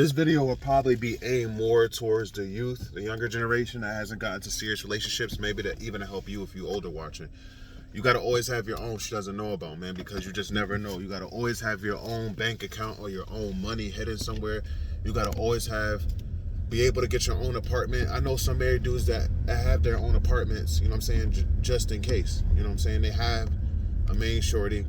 This video will probably be aimed more towards the youth, the younger generation that hasn't gotten to serious relationships, maybe to even help you if you older watching. You got to always have your own she doesn't know about, man, because you just never know. You got to always have your own bank account or your own money hidden somewhere. You got to always be able to get your own apartment. I know some married dudes that have their own apartments, you know what I'm saying, just in case. You know what I'm saying? They have a main shorty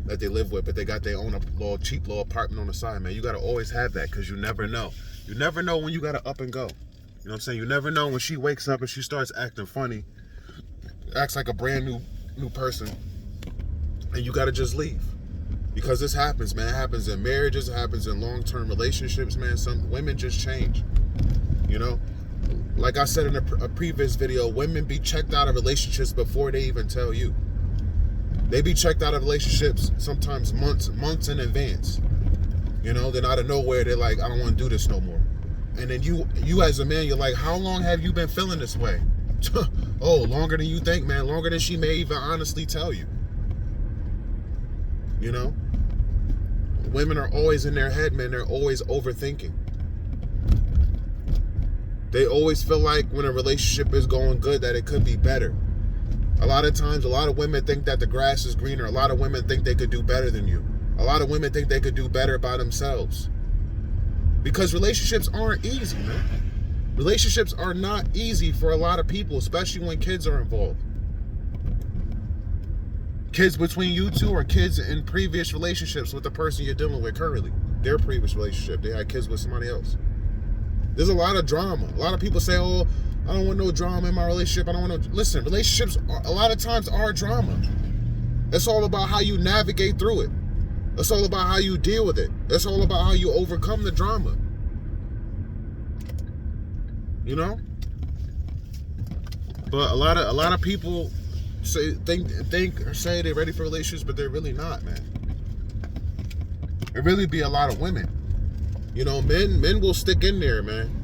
that they live with, but they got their own cheap little apartment on the side, man. You got to always have that because you never know. You never know when you got to up and go. You know what I'm saying? You never know when she wakes up and she starts acting funny, acts like a brand new person, and you got to just leave. Because this happens, man. It happens in marriages. It happens in long-term relationships, man. Some women just change, you know? Like I said in a previous video, women be checked out of relationships before they even tell you. They be checked out of relationships sometimes months in advance. You know, then out of nowhere, they're like, I don't want to do this no more. And then you as a man, you're like, how long have you been feeling this way? Oh, longer than you think, man. Longer than she may even honestly tell you. You know? Women are always in their head, man. They're always overthinking. They always feel like when a relationship is going good that it could be better. A lot of times, a lot of women think that the grass is greener. A lot of women think they could do better than you. A lot of women think they could do better by themselves. Because relationships aren't easy, man. Relationships are not easy for a lot of people, especially when kids are involved. Kids between you two or kids in previous relationships with the person you're dealing with currently. Their previous relationship, they had kids with somebody else. There's a lot of drama. A lot of people say, oh, I don't want no drama in my relationship. I don't want no... Listen, relationships a lot of times are drama. It's all about how you navigate through it. It's all about how you deal with it. It's all about how you overcome the drama. You know? But a lot of people think or say they're ready for relationships, but they're really not, man. It really be a lot of women. You know, men will stick in there, man,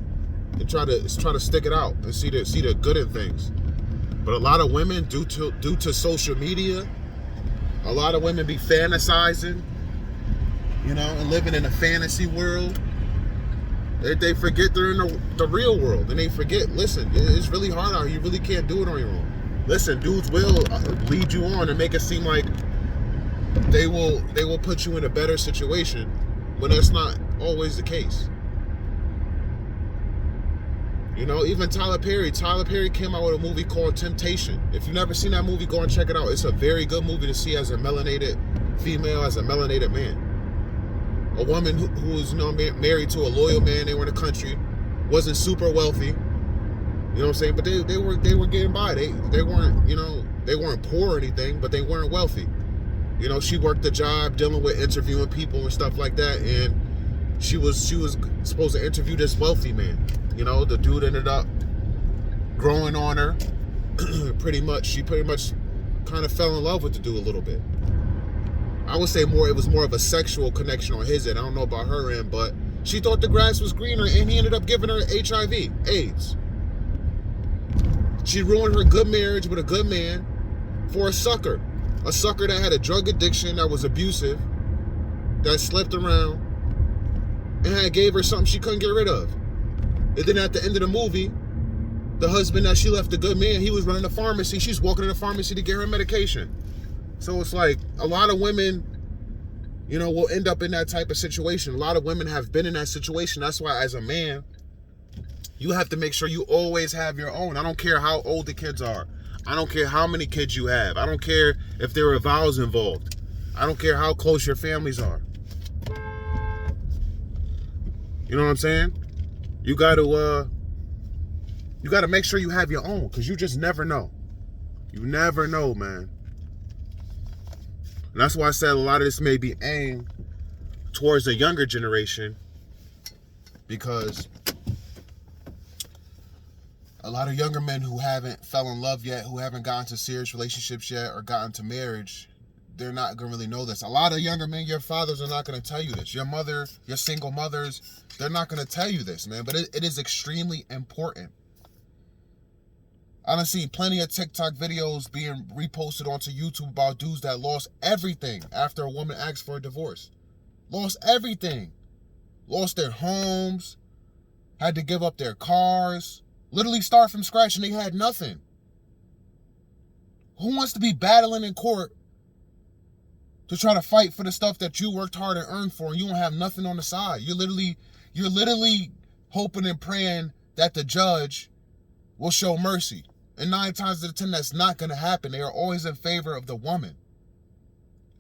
and try to stick it out and see the good in things. But a lot of women, due to social media, a lot of women be fantasizing, you know, and living in a fantasy world. They forget they're in the real world, and they forget, listen, it's really hard out here. You really can't do it on your own. Listen, dudes will lead you on and make it seem like they will put you in a better situation when that's not always the case. You know, even Tyler Perry came out with a movie called Temptation. If you've never seen that movie, go and check it out. It's a very good movie to see as a melanated female, as a melanated man. A woman who was, you know, married to a loyal man. They were in the country, wasn't super wealthy. You know what I'm saying? But they were getting by. They weren't, you know, they weren't poor or anything, but they weren't wealthy. You know, she worked the job dealing with interviewing people and stuff like that, and she was supposed to interview this wealthy man. You know, the dude ended up growing on her. She pretty much kind of fell in love with the dude a little bit. I would say it was more of a sexual connection on his end. I don't know about her end, but she thought the grass was greener, and he ended up giving her HIV, AIDS. She ruined her good marriage with a good man for a sucker that had a drug addiction, that was abusive, that slept around, and gave her something she couldn't get rid of. And then at the end of the movie, the husband that she left, the good man, he was running a pharmacy. She's walking to the pharmacy to get her medication. So it's like a lot of women, you know, will end up in that type of situation. A lot of women have been in that situation. That's why as a man, you have to make sure you always have your own. I don't care how old the kids are. I don't care how many kids you have. I don't care if there are vows involved. I don't care how close your families are. You know what I'm saying? You got to make sure you have your own, because you just never know. You never know, man. And that's why I said a lot of this may be aimed towards the younger generation, because a lot of younger men who haven't fell in love yet, who haven't gotten to serious relationships yet or gotten to marriage, they're not going to really know this. A lot of younger men, your fathers are not going to tell you this. Your mother, your single mothers, they're not going to tell you this, man. But it is extremely important. I done seen plenty of TikTok videos being reposted onto YouTube about dudes that lost everything after a woman asked for a divorce. Lost everything. lost their homes, had to give up their cars, literally start from scratch, and they had nothing. Who wants to be battling in court to try to fight for the stuff that you worked hard and earned for, and you don't have nothing on the side? You're literally hoping and praying that the judge will show mercy. And 9 times out of 10, that's not going to happen. They are always in favor of the woman.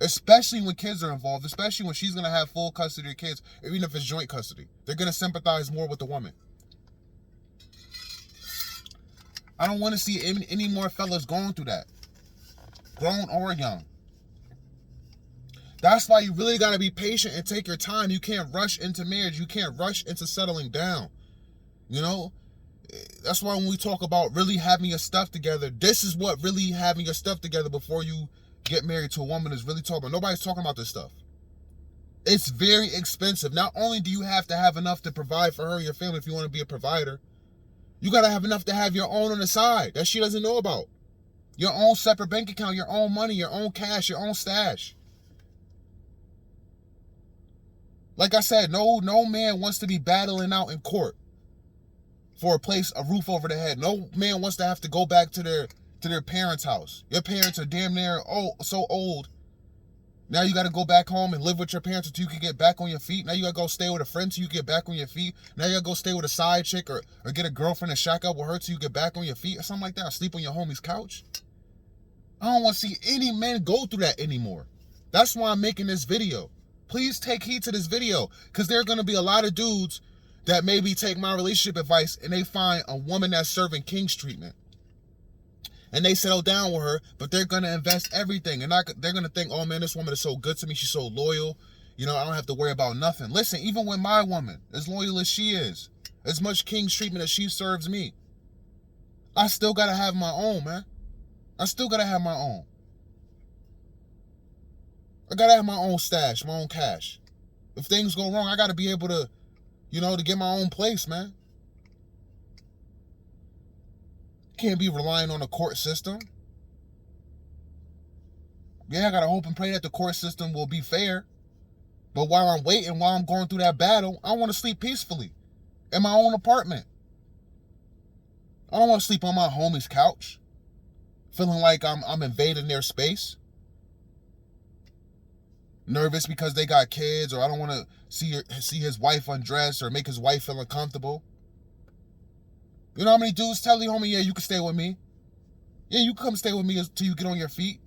Especially when kids are involved, especially when she's going to have full custody of kids, even if it's joint custody. They're going to sympathize more with the woman. I don't want to see any more fellas going through that, grown or young. That's why you really got to be patient and take your time. You can't rush into marriage. You can't rush into settling down. You know, that's why when we talk about really having your stuff together, this is what really having your stuff together before you get married to a woman is really talking about. Nobody's talking about this stuff. It's very expensive. Not only do you have to have enough to provide for her and your family if you want to be a provider, you got to have enough to have your own on the side that she doesn't know about. Your own separate bank account, your own money, your own cash, your own stash. Like I said, no man wants to be battling out in court for a roof over their head. No man wants to have to go back to their parents' house. Your parents are damn near so old. Now you got to go back home and live with your parents until you can get back on your feet. Now you got to go stay with a friend until you get back on your feet. Now you got to go stay with a side chick or get a girlfriend and shack up with her till you get back on your feet or something like that. Or sleep on your homie's couch. I don't want to see any men go through that anymore. That's why I'm making this video. Please take heed to this video, because there are going to be a lot of dudes that maybe take my relationship advice and they find a woman that's serving king's treatment. And they settle down with her, but they're going to invest everything. And they're going to think, oh man, this woman is so good to me. She's so loyal. You know, I don't have to worry about nothing. Listen, even when my woman, as loyal as she is, as much king's treatment as she serves me, I still got to have my own, man. I still got to have my own. I got to have my own stash, my own cash. If things go wrong, I got to be able to, to get my own place, man. Can't be relying on the court system. Yeah, I got to hope and pray that the court system will be fair. But while I'm waiting, while I'm going through that battle, I want to sleep peacefully in my own apartment. I don't want to sleep on my homie's couch, feeling like I'm invading their space. Nervous because they got kids, or I don't want to see his wife undressed or make his wife feel uncomfortable. You know how many dudes tell you, homie, yeah, you can stay with me. Yeah, you come stay with me until you get on your feet.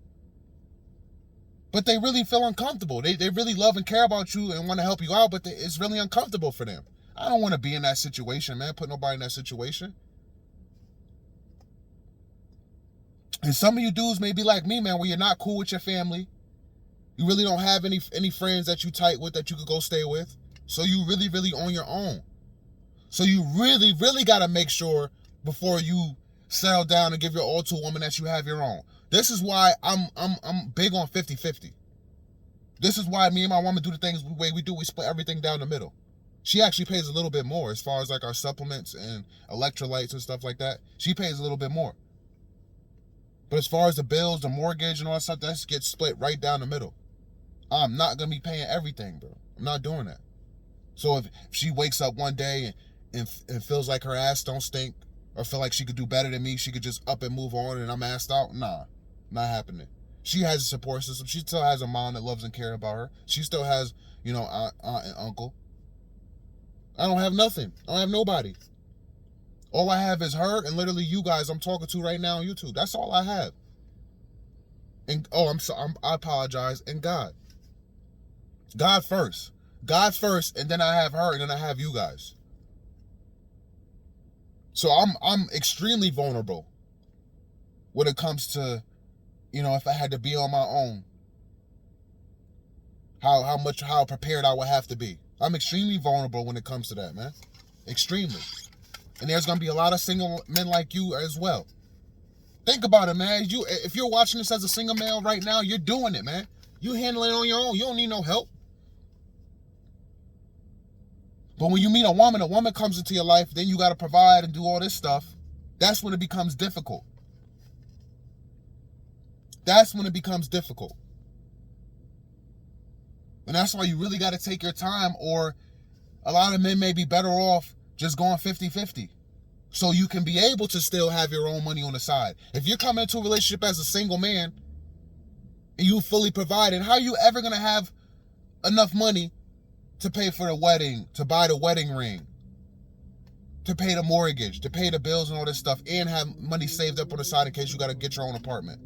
But they really feel uncomfortable. They really love and care about you and want to help you out, but it's really uncomfortable for them. I don't want to be in that situation, man. Put nobody in that situation. And some of you dudes may be like me, man, where you're not cool with your family. You really don't have any friends that you tight with that you could go stay with. So you really, really on your own. So you really, really got to make sure before you settle down and give your all to a woman that you have your own. This is why I'm big on 50-50. This is why me and my woman do the things the way we do. We split everything down the middle. She actually pays a little bit more as far as like our supplements and electrolytes and stuff like that. She pays a little bit more. But as far as the bills, the mortgage and all that stuff, that gets split right down the middle. I'm not going to be paying everything, bro. I'm not doing that. So if she wakes up one day and feels like her ass don't stink or feel like she could do better than me, she could just up and move on and I'm assed out, nah, not happening. She has a support system. She still has a mom that loves and cares about her. She still has, aunt and uncle. I don't have nothing. I don't have nobody. All I have is her and literally you guys I'm talking to right now on YouTube. That's all I have. And I apologize. And God. God first, and then I have her, and then I have you guys. So I'm extremely vulnerable when it comes to, if I had to be on my own, how prepared I would have to be. I'm extremely vulnerable when it comes to that, man. Extremely. And there's gonna be a lot of single men like you as well. Think about it, man. If you're watching this as a single male right now, you're doing it, man. You handle it on your own. You don't need no help. But when you meet a woman comes into your life, then you got to provide and do all this stuff. That's when it becomes difficult. That's when it becomes difficult. And that's why you really got to take your time, or A lot of men may be better off just going 50-50. So you can be able to still have your own money on the side. If you're coming into a relationship as a single man and you fully provided, how are you ever going to have enough money to pay for the wedding, to buy the wedding ring, to pay the mortgage, to pay the bills and all this stuff, and have money saved up on the side in case you got to get your own apartment?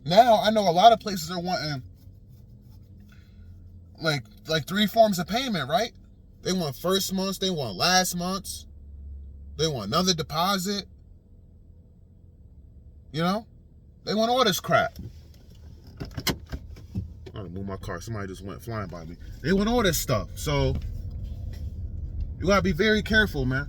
Now, I know a lot of places are wanting like 3 forms of payment, right? They want first months, they want last months, they want another deposit. You know? They want all this crap. I'm gonna move my car. Somebody just went flying by me. They want all this stuff. So you gotta be very careful, man.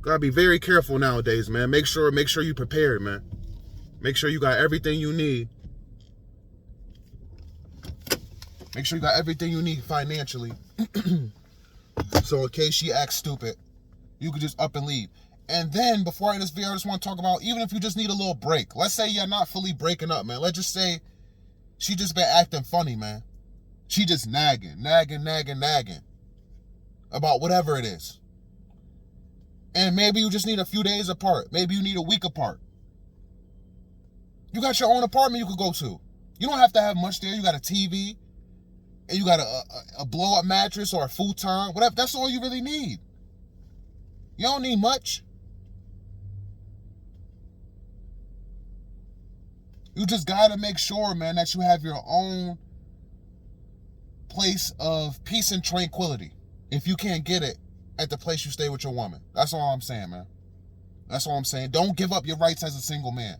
Gotta be very careful nowadays, man. Make sure you prepared, man. Make sure you got everything you need. Make sure you got everything you need financially. So in case she acts stupid, you could just up and leave. And then before I end this video, I just want to talk about, even if you just need a little break. Let's say you're not fully breaking up, man. Let's just say she just been acting funny, man. She just nagging about whatever it is. And maybe you just need a few days apart. Maybe you need a week apart. You got your own apartment you could go to. You don't have to have much there. You got a TV, and you got a blow-up mattress or a futon, whatever. That's all you really need. You don't need much. You just got to make sure, man, that you have your own place of peace and tranquility. If you can't get it at the place you stay with your woman. That's all I'm saying, man. That's all I'm saying. Don't give up your rights as a single man.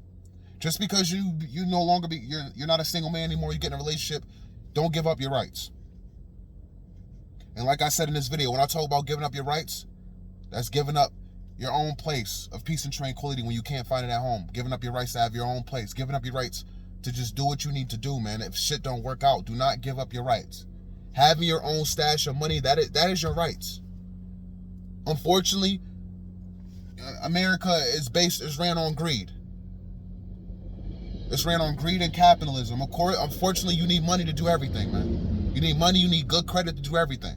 Just because you no longer you're not a single man anymore, you get in a relationship, don't give up your rights. And like I said in this video, when I talk about giving up your rights, that's giving up your own place of peace and tranquility when you can't find it at home. Giving up your rights to have your own place. Giving up your rights to just do what you need to do, man. If shit don't work out, do not give up your rights. Having your own stash of money, that is your rights. Unfortunately, America is ran on greed. It's ran on greed and capitalism. Of course, unfortunately, you need money to do everything, man. You need money, you need good credit to do everything.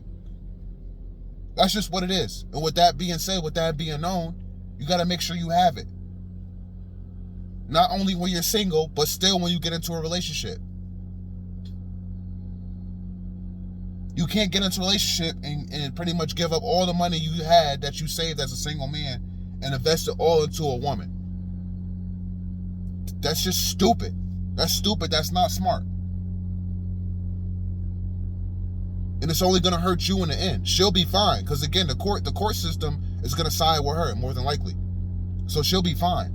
That's just what it is. And with that being said, with that being known, you got to make sure you have it. Not only when you're single, but still when you get into a relationship. You can't get into a relationship and pretty much give up all the money you had that you saved as a single man and invest it all into a woman. That's just stupid. That's stupid. That's not smart. And it's only going to hurt you in the end. She'll be fine. Because again, the court system is going to side with her more than likely. So she'll be fine.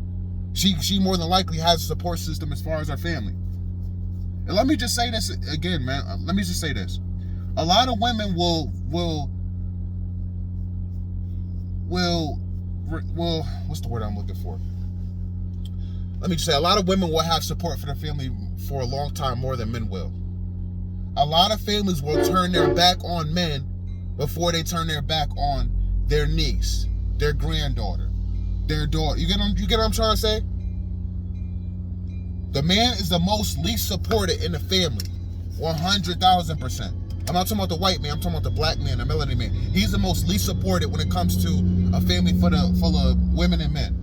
She more than likely has a support system as far as her family. And let me just say this again, man. Let me just say this. A lot of women will what's the word I'm looking for? Let me just say, a lot of women will have support for their family for a long time more than men will. A lot of families will turn their back on men before they turn their back on their niece, their granddaughter, their daughter. You get what I'm trying to say? The man is the most least supported in the family, 100,000%. I'm not talking about the white man, I'm talking about the black man, the melanated man. He's the most least supported when it comes to a family full of women and men.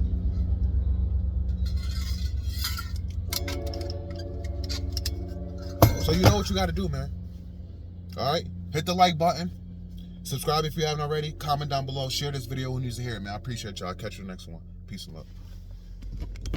So you know what you got to do, man. All right? Hit the like button. Subscribe if you haven't already. Comment down below. Share this video who needs to hear it, man. I appreciate y'all. I'll catch you in the next one. Peace and love.